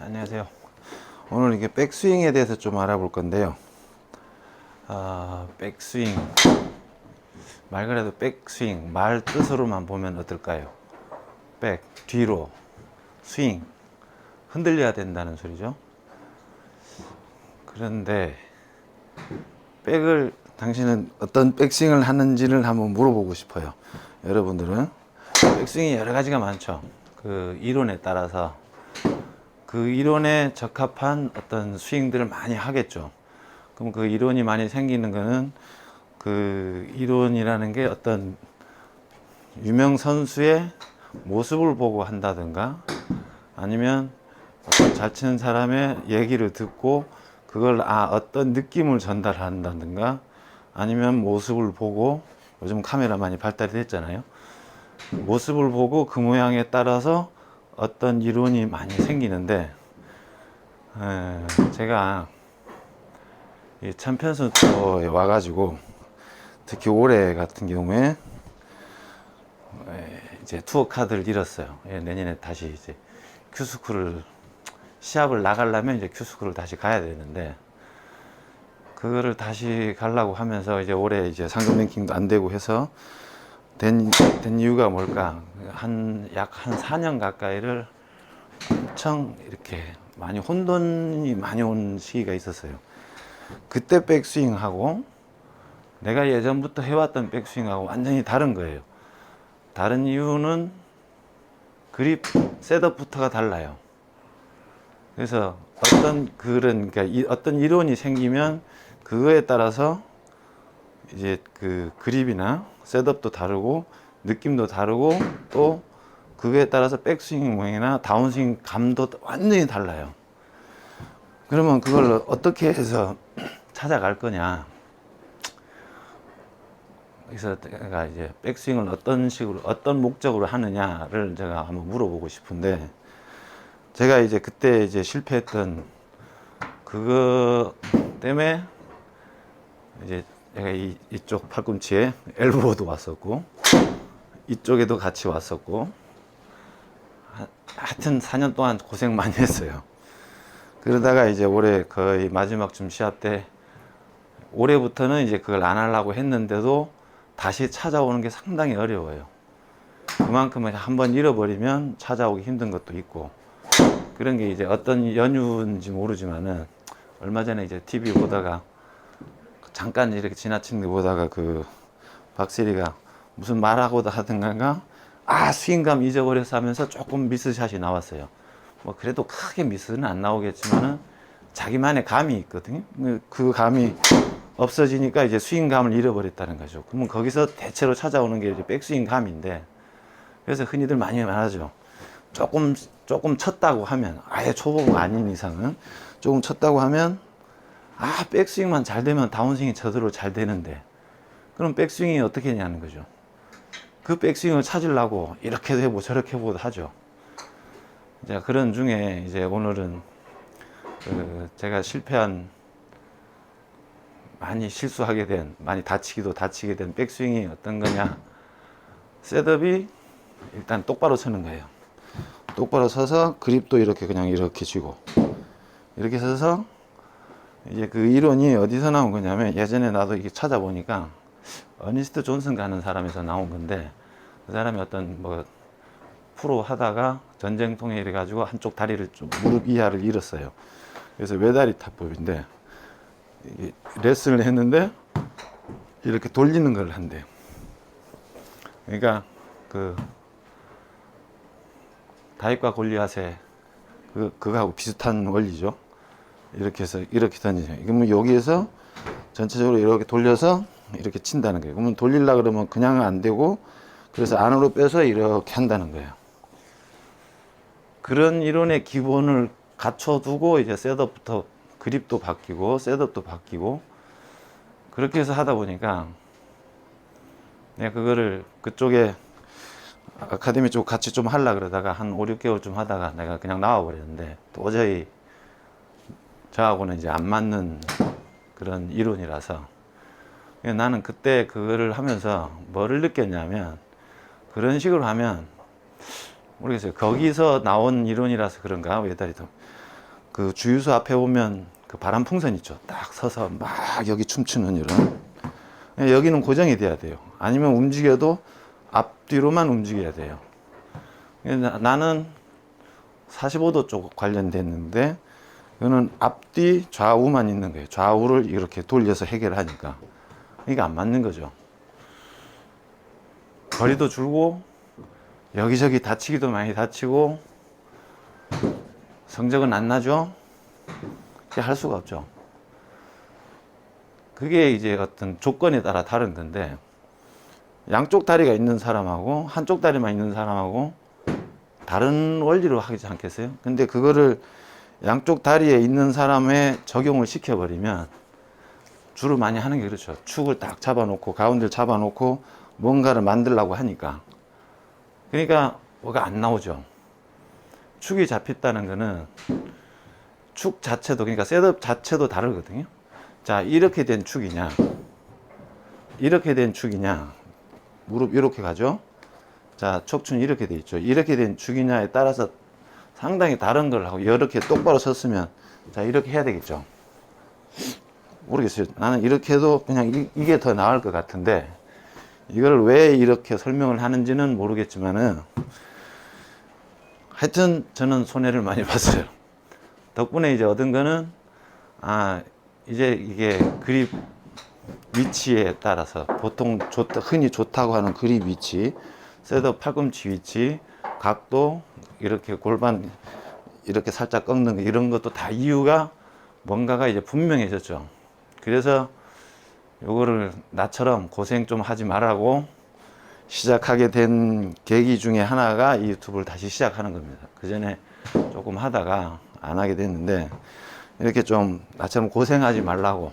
안녕하세요. 오늘 이게 백스윙에 대해서 좀 알아볼 건데요. 백스윙. 말 그대로 백스윙. 말 뜻으로만 보면 어떨까요? 백, 뒤로, 스윙. 흔들려야 된다는 소리죠. 그런데 당신은 어떤 백스윙을 하는지를 한번 물어보고 싶어요. 여러분들은 백스윙이 여러 가지가 많죠. 그 이론에 따라서 그 이론에 적합한 어떤 스윙들을 많이 하겠죠. 그럼 그 이론이 많이 생기는 거는 그 이론이라는 게 어떤 유명 선수의 모습을 보고 한다든가 아니면 어떤 잘 치는 사람의 얘기를 듣고 그걸 어떤 느낌을 전달한다든가 아니면 모습을 보고, 요즘 카메라 많이 발달이 됐잖아요. 모습을 보고 그 모양에 따라서 어떤 이론이 많이 생기는데, 제가 이 챔피언스 투어에 와가지고 특히 올해 같은 경우에 이제 투어 카드를 잃었어요. 내년에 다시 이제 큐스쿨을 시합을 나가려면 이제 큐스쿨을 다시 가야 되는데, 그거를 다시 가려고 하면서 이제 올해 이제 상금 랭킹도 안 되고 해서 된 이유가 뭘까? 약 한 4년 가까이를 엄청 이렇게 많이 혼돈이 많이 온 시기가 있었어요. 그때 백스윙하고 내가 예전부터 해왔던 백스윙하고 완전히 다른 거예요. 다른 이유는 그립 셋업부터가 달라요. 그래서 그러니까 어떤 이론이 생기면 그거에 따라서 이제 그 그립이나 셋업도 다르고 느낌도 다르고 또 그거에 따라서 백스윙 모양이나 다운스윙 감도 완전히 달라요. 그러면 그걸 어떻게 해서 찾아갈 거냐. 그래서 제가 이제 백스윙을 어떤 식으로, 어떤 목적으로 하느냐를 제가 한번 물어보고 싶은데, 제가 이제 그때 이제 실패했던 그거 때문에 이제 제가 이쪽 팔꿈치에 엘보도 왔었고, 이쪽에도 같이 왔었고, 하여튼 4년 동안 고생 많이 했어요. 그러다가 이제 올해 거의 마지막쯤 시합 때, 올해부터는 이제 그걸 안 하려고 했는데도 다시 찾아오는 게 상당히 어려워요. 그만큼 한번 잃어버리면 찾아오기 힘든 것도 있고, 그런 게 이제 어떤 연유인지 모르지만은, 얼마 전에 이제 TV 보다가 잠깐 이렇게 지나친 거 보다가 그 박세리가 무슨 말하고 하던가 스윙감 잊어버렸어 하면서 조금 미스샷이 나왔어요. 뭐 그래도 크게 미스는 안 나오겠지만은 자기만의 감이 있거든요. 그 감이 없어지니까 이제 스윙감을 잃어버렸다는 거죠. 그러면 거기서 대체로 찾아오는 게 이제 백스윙 감인데, 그래서 흔히들 많이 말하죠. 조금 쳤다고 하면, 아예 초보가 아닌 이상은 조금 쳤다고 하면 백스윙만 잘 되면 다운스윙이 저대로 잘 되는데, 그럼 백스윙이 어떻게 했냐는 거죠. 그 백스윙을 찾으려고 이렇게도 해보고 저렇게 해보고 하죠. 이제 그런 중에 이제 오늘은 제가 실패한, 많이 실수하게 된, 많이 다치게 된 백스윙이 어떤 거냐. 셋업이 일단 똑바로 서는 거예요. 똑바로 서서 그립도 이렇게 그냥 이렇게 쥐고, 이렇게 서서 이제 그 이론이 어디서 나온 거냐면, 예전에 나도 이게 찾아보니까 어니스트 존슨 가는 사람에서 나온 건데, 그 사람이 어떤 뭐 프로 하다가 전쟁통에 이래 가지고 한쪽 다리를 좀 무릎 이하를 잃었어요. 그래서 외다리 타법인데, 레슨을 했는데 이렇게 돌리는 걸 한대요. 그러니까 그 다윗과 골리앗의 그거하고 비슷한 원리죠. 이렇게 해서 이렇게 던지죠. 그러면 여기에서 전체적으로 이렇게 돌려서 이렇게 친다는 거예요. 그러면 돌리려 그러면 그냥 안 되고, 그래서 안으로 빼서 이렇게 한다는 거예요. 그런 이론의 기본을 갖춰두고 이제 셋업부터 그립도 바뀌고 셋업도 바뀌고, 그렇게 해서 하다 보니까 내가 그거를 그쪽에 아카데미 쪽 같이 좀 하려 그러다가 한 5, 6개월 좀 하다가 내가 그냥 나와 버렸는데, 도저히 저하고는 이제 안 맞는 그런 이론이라서. 나는 그때 그거를 하면서 뭐를 느꼈냐면, 그런 식으로 하면 모르겠어요. 거기서 나온 이론이라서 그런가, 외다리도 그 주유소 앞에 보면 그 바람 풍선 있죠. 딱 서서 막 여기 춤추는 이런. 여기는 고정이 돼야 돼요. 아니면 움직여도 앞뒤로만 움직여야 돼요. 나는 45도 쪽 관련됐는데 이거는 앞뒤 좌우만 있는 거예요. 좌우를 이렇게 돌려서 해결하니까 이게 안 맞는 거죠. 거리도 줄고 여기저기 다치기도 많이 다치고 성적은 안 나죠. 그게 할 수가 없죠. 그게 이제 어떤 조건에 따라 다른 건데 양쪽 다리가 있는 사람하고 한쪽 다리만 있는 사람하고 다른 원리로 하지 않겠어요? 근데 그거를 양쪽 다리에 있는 사람에 적용을 시켜버리면 주로 많이 하는 게 그렇죠. 축을 딱 잡아놓고 가운데를 잡아놓고 뭔가를 만들려고 하니까 그러니까 뭐가 안 나오죠. 축이 잡혔다는 거는 축 자체도 그러니까 셋업 자체도 다르거든요. 자, 이렇게 된 축이냐 이렇게 된 축이냐 무릎 이렇게 가죠. 자, 척추는 이렇게 돼 있죠. 이렇게 된 축이냐에 따라서 상당히 다른 걸 하고 이렇게 똑바로 섰으면 자, 이렇게 해야 되겠죠. 모르겠어요. 나는 이렇게 해도 그냥 이게 더 나을 것 같은데 이걸 왜 이렇게 설명을 하는지는 모르겠지만은 하여튼 저는 손해를 많이 봤어요. 덕분에 이제 얻은 거는 이제 이게 그립 위치에 따라서 보통 흔히 좋다고 하는 그립 위치, 셋업 팔꿈치 위치, 각도, 이렇게 골반 이렇게 살짝 꺾는 거 이런 것도 다 이유가 뭔가가 이제 분명해졌죠. 그래서 요거를 나처럼 고생 좀 하지 말라고 시작하게 된 계기 중에 하나가 이 유튜브를 다시 시작하는 겁니다. 그 전에 조금 하다가 안 하게 됐는데 이렇게 좀 나처럼 고생하지 말라고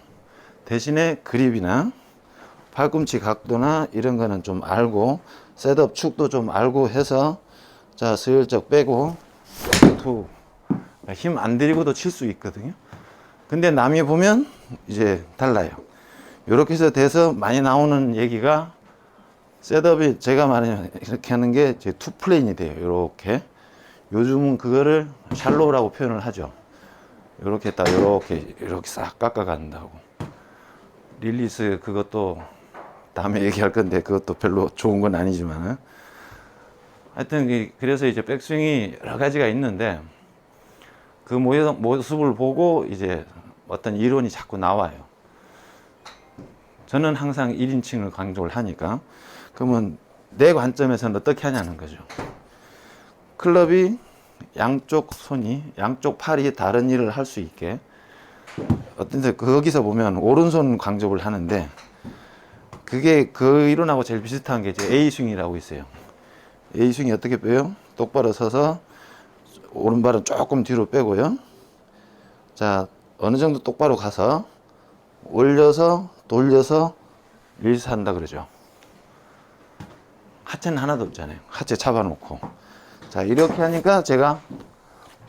대신에 그립이나 팔꿈치 각도나 이런 거는 좀 알고 셋업 축도 좀 알고 해서 자 슬쩍 빼고 힘 안 들이고도 칠 수 있거든요. 근데 남이 보면 이제 달라요. 이렇게 해서 돼서 많이 나오는 얘기가 셋업이 제가 말하는 이렇게 하는 게 이제 투 플레인이 돼요. 이렇게 요즘은 그거를 샬로우라고 표현을 하죠. 이렇게 딱 이렇게 싹 깎아 간다고. 릴리스 그것도 다음에 얘기할 건데 그것도 별로 좋은 건 아니지만 하여튼 그래서 이제 백스윙이 여러 가지가 있는데 그 모습을 보고 이제 어떤 이론이 자꾸 나와요. 저는 항상 1인칭을 강조를 하니까 그러면 내 관점에서는 어떻게 하냐는 거죠. 클럽이 양쪽 손이 양쪽 팔이 다른 일을 할 수 있게 어떤데 거기서 보면 오른손 강조를 하는데 그게 그 이론하고 제일 비슷한 게 이제 A 스윙이라고 있어요. A 스윙이 어떻게 빼요? 똑바로 서서 오른발은 조금 뒤로 빼고요. 자, 어느 정도 똑바로 가서 올려서 돌려서 릴스한다 그러죠. 하체는 하나도 없잖아요. 하체 잡아놓고. 자, 이렇게 하니까 제가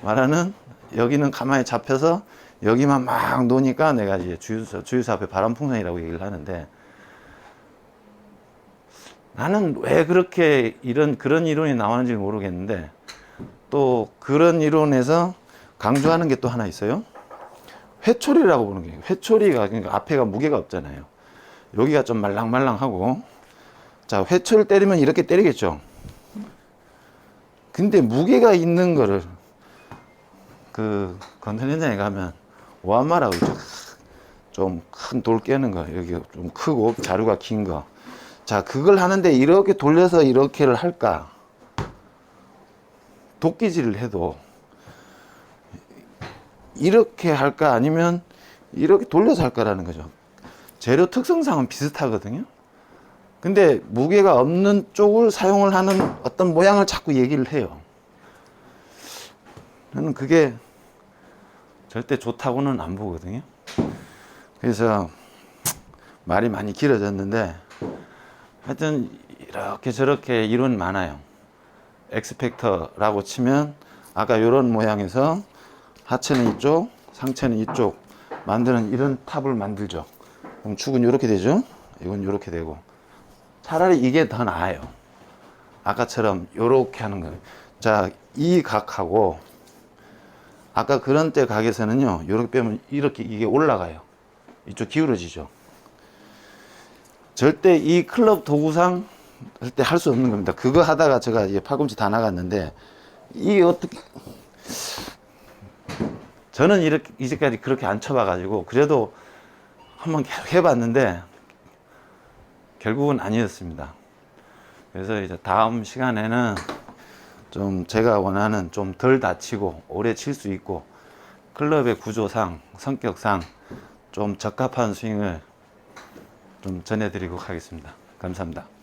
말하는 여기는 가만히 잡혀서 여기만 막 노니까 내가 이제 주유소 앞에 바람풍선이라고 얘기를 하는데 나는 왜 그렇게 그런 이론이 나오는지 모르겠는데 또 그런 이론에서 강조하는 게 또 하나 있어요. 회초리라고 보는 게 회초리가 그러니까 앞에가 무게가 없잖아요. 여기가 좀 말랑말랑하고 자 회초리를 때리면 이렇게 때리겠죠. 근데 무게가 있는 거를 그 건설 현장에 가면 오한마라고 있죠. 좀 큰 돌 깨는 거 여기 좀 크고 자루가 긴 거. 자 그걸 하는데 이렇게 돌려서 이렇게를 할까? 도끼질을 해도 이렇게 할까 아니면 이렇게 돌려서 할까라는 거죠. 재료 특성상은 비슷하거든요. 근데 무게가 없는 쪽을 사용을 하는 어떤 모양을 자꾸 얘기를 해요. 저는 그게 절대 좋다고는 안 보거든요. 그래서 말이 많이 길어졌는데 하여튼 이렇게 저렇게 이론이 많아요. 엑스팩터라고 치면 아까 이런 모양에서 하체는 이쪽, 상체는 이쪽 만드는 이런 탑을 만들죠. 그럼 축은 이렇게 되죠. 이건 이렇게 되고 차라리 이게 더 나아요. 아까처럼 이렇게 하는 거예요. 자, 이 각하고 아까 그런 때 각에서는요, 이렇게 빼면 이렇게 이게 올라가요. 이쪽 기울어지죠. 절대 이 클럽 도구상 절대 할 수 없는 겁니다. 그거 하다가 제가 이제 팔꿈치 다 나갔는데, 이 어떻게, 저는 이렇게, 이제까지 그렇게 안 쳐봐가지고, 그래도 한번 계속 해봤는데, 결국은 아니었습니다. 그래서 이제 다음 시간에는 좀 제가 원하는 좀 덜 다치고, 오래 칠 수 있고, 클럽의 구조상, 성격상 좀 적합한 스윙을 좀 전해드리도록 하겠습니다. 감사합니다.